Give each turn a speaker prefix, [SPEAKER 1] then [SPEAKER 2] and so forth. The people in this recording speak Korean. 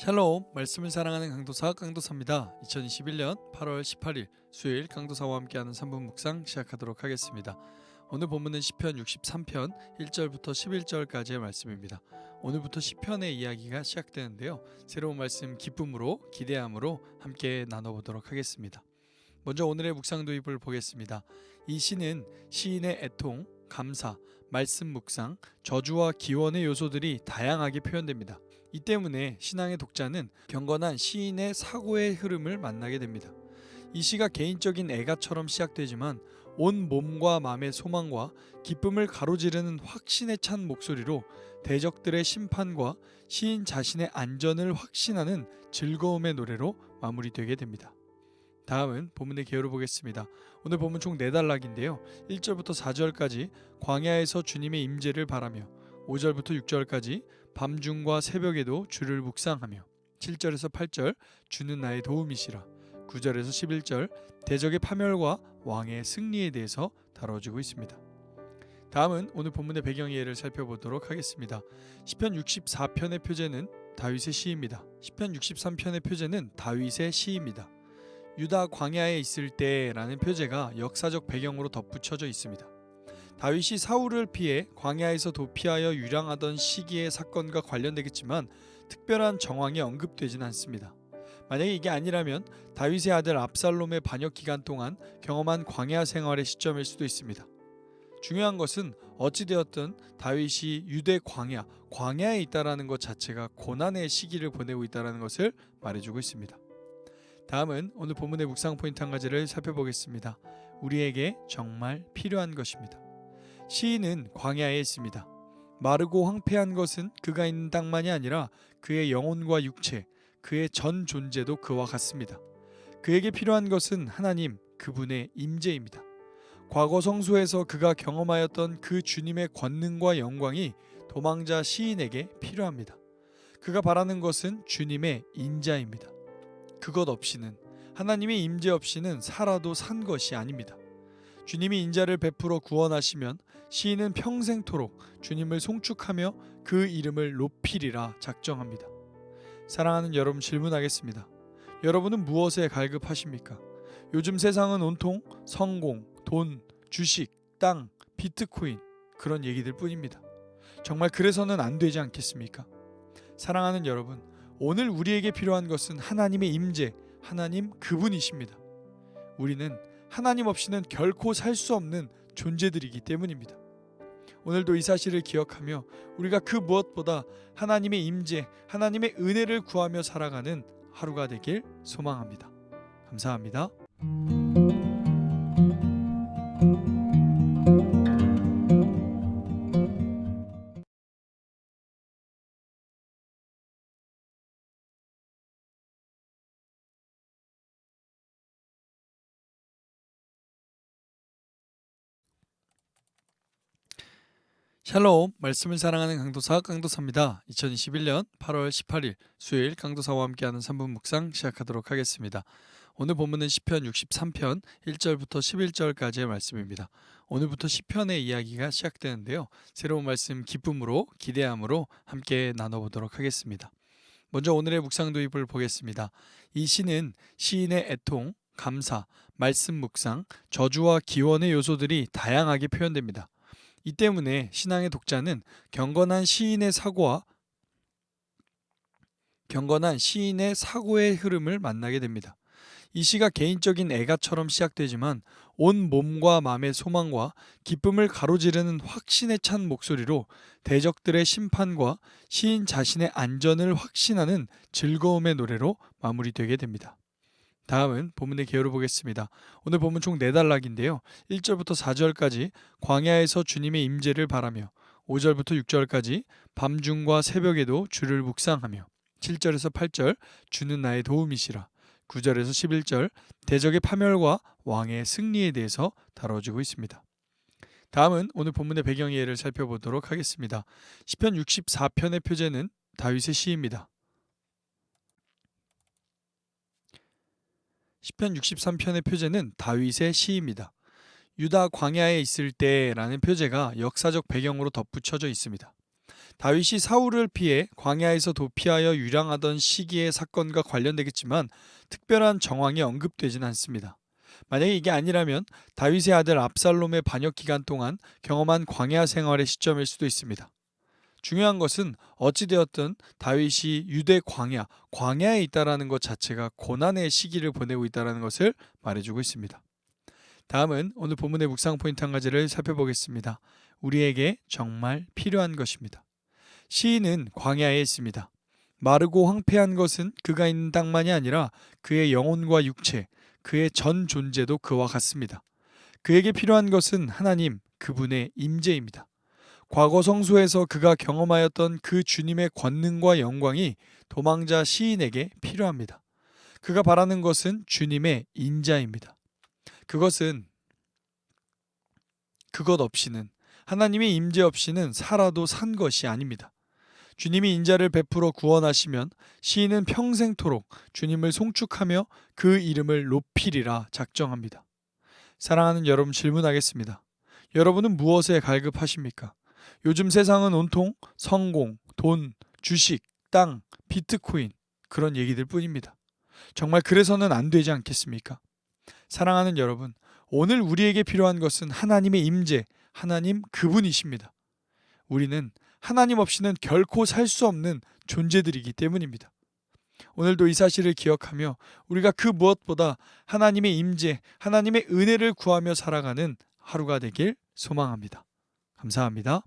[SPEAKER 1] 샬롬, 말씀을 사랑하는 강도사 강도사입니다. 2021년 8월 18일 수요일 강도사와 함께하는 3분 묵상 시작하도록 하겠습니다. 오늘 본문은 시편 63편 1절부터 11절까지의 말씀입니다. 오늘부터 시편의 이야기가 시작되는데요. 새로운 말씀 기쁨으로 기대함으로 함께 나눠보도록 하겠습니다. 먼저 오늘의 묵상 도입을 보겠습니다. 이 시는 시인의 애통, 감사, 말씀 묵상, 저주와 기원의 요소들이 다양하게 표현됩니다. 이 때문에 신앙의 독자는 경건한 시인의 사고의 흐름을 만나게 됩니다. 이 시가 개인적인 애가처럼 시작되지만 온 몸과 마음의 소망과 기쁨을 가로지르는 확신에 찬 목소리로 대적들의 심판과 시인 자신의 안전을 확신하는 즐거움의 노래로 마무리되게 됩니다. 다음은 본문의 개요를 보겠습니다. 오늘 본문 총 4단락인데요. 1절부터 4절까지 광야에서 주님의 임재를 바라며, 5절부터 6절까지 밤중과 새벽에도 주를 묵상하며, 7절에서 8절 주는 나의 도움이시라, 9절에서 11절 대적의 파멸과 왕의 승리에 대해서 다뤄지고 있습니다. 다음은 오늘 본문의 배경 이해를 살펴보도록 하겠습니다. 시편 64편의 표제는 다윗의 시입니다. 시편 63편의 표제는 다윗의 시입니다. 유다 광야에 있을 때라는 표제가 역사적 배경으로 덧붙여져 있습니다. 다윗이 사울을 피해 광야에서 도피하여 유랑하던 시기의 사건과 관련되겠지만 특별한 정황이 언급되진 않습니다. 만약에 이게 아니라면 다윗의 아들 압살롬의 반역 기간 동안 경험한 광야 생활의 시점일 수도 있습니다. 중요한 것은 어찌되었든 다윗이 유대 광야에 있다는 것 자체가 고난의 시기를 보내고 있다는 것을 말해주고 있습니다. 다음은 오늘 본문의 묵상 포인트 한 가지를 살펴보겠습니다. 우리에게 정말 필요한 것입니다. 시인은 광야에 있습니다. 마르고 황폐한 것은 그가 있는 땅만이 아니라 그의 영혼과 육체, 그의 전 존재도 그와 같습니다. 그에게 필요한 것은 하나님, 그분의 임재입니다. 과거 성소에서 그가 경험하였던 그 주님의 권능과 영광이 도망자 시인에게 필요합니다. 그가 바라는 것은 주님의 인자입니다. 그것 없이는, 하나님의 임재 없이는 살아도 산 것이 아닙니다. 주님이 인자를 베풀어 구원하시면 시인은 평생토록 주님을 송축하며 그 이름을 높이리라 작정합니다. 사랑하는 여러분, 질문하겠습니다. 여러분은 무엇에 갈급하십니까? 요즘 세상은 온통 성공, 돈, 주식, 땅, 비트코인 그런 얘기들 뿐입니다. 정말 그래서는 안 되지 않겠습니까? 사랑하는 여러분, 오늘 우리에게 필요한 것은 하나님의 임재, 하나님 그분이십니다. 우리는 하나님 없이는 결코 살 수 없는 존재들이기 때문입니다. 오늘도 이 사실을 기억하며 우리가 그 무엇보다 하나님의 임재, 하나님의 은혜를 구하며 살아가는 하루가 되길 소망합니다. 감사합니다. 샬롬, 말씀을 사랑하는 강도사 강도사입니다. 2021년 8월 18일 수요일 강도사와 함께하는 3분 묵상 시작하도록 하겠습니다. 오늘 본문은 시편 63편 1절부터 11절까지의 말씀입니다. 오늘부터 시편의 이야기가 시작되는데요. 새로운 말씀 기쁨으로 기대함으로 함께 나눠보도록 하겠습니다. 먼저 오늘의 묵상 도입을 보겠습니다. 이 시는 시인의 애통, 감사, 말씀 묵상, 저주와 기원의 요소들이 다양하게 표현됩니다. 이 때문에 신앙의 독자는 경건한 시인의 사고의 흐름을 만나게 됩니다. 이 시가 개인적인 애가처럼 시작되지만 온 몸과 마음의 소망과 기쁨을 가로지르는 확신에 찬 목소리로 대적들의 심판과 시인 자신의 안전을 확신하는 즐거움의 노래로 마무리되게 됩니다. 다음은 본문의 개요를 보겠습니다. 오늘 본문 총 4단락인데요. 1절부터 4절까지 광야에서 주님의 임재를 바라며, 5절부터 6절까지 밤중과 새벽에도 주를 묵상하며, 7절에서 8절 주는 나의 도움이시라, 9절에서 11절 대적의 파멸과 왕의 승리에 대해서 다뤄지고 있습니다. 다음은 오늘 본문의 배경 이해를 살펴보도록 하겠습니다. 시편 64편의 표제는 다윗의 시입니다. 시편 63편의 표제는 다윗의 시입니다. 유다 광야에 있을 때라는 표제가 역사적 배경으로 덧붙여져 있습니다. 다윗이 사울을 피해 광야에서 도피하여 유랑하던 시기의 사건과 관련되겠지만 특별한 정황이 언급되진 않습니다. 만약에 이게 아니라면 다윗의 아들 압살롬의 반역 기간 동안 경험한 광야 생활의 시점일 수도 있습니다. 중요한 것은 어찌되었든 다윗이 유대 광야에 있다라는 것 자체가 고난의 시기를 보내고 있다는 것을 말해주고 있습니다. 다음은 오늘 본문의 묵상 포인트 한 가지를 살펴보겠습니다. 우리에게 정말 필요한 것입니다. 시인은 광야에 있습니다. 마르고 황폐한 것은 그가 있는 땅만이 아니라 그의 영혼과 육체, 그의 전 존재도 그와 같습니다. 그에게 필요한 것은 하나님, 그분의 임재입니다. 과거 성소에서 그가 경험하였던 그 주님의 권능과 영광이 도망자 시인에게 필요합니다. 그가 바라는 것은 주님의 인자입니다. 그것 없이는, 하나님의 임재 없이는 살아도 산 것이 아닙니다. 주님이 인자를 베풀어 구원하시면 시인은 평생토록 주님을 송축하며 그 이름을 높이리라 작정합니다. 사랑하는 여러분, 질문하겠습니다. 여러분은 무엇에 갈급하십니까? 요즘 세상은 온통 성공, 돈, 주식, 땅, 비트코인 그런 얘기들 뿐입니다. 정말 그래서는 안 되지 않겠습니까? 사랑하는 여러분, 오늘 우리에게 필요한 것은 하나님의 임재, 하나님 그분이십니다. 우리는 하나님 없이는 결코 살 수 없는 존재들이기 때문입니다. 오늘도 이 사실을 기억하며 우리가 그 무엇보다 하나님의 임재, 하나님의 은혜를 구하며 살아가는 하루가 되길 소망합니다. 감사합니다.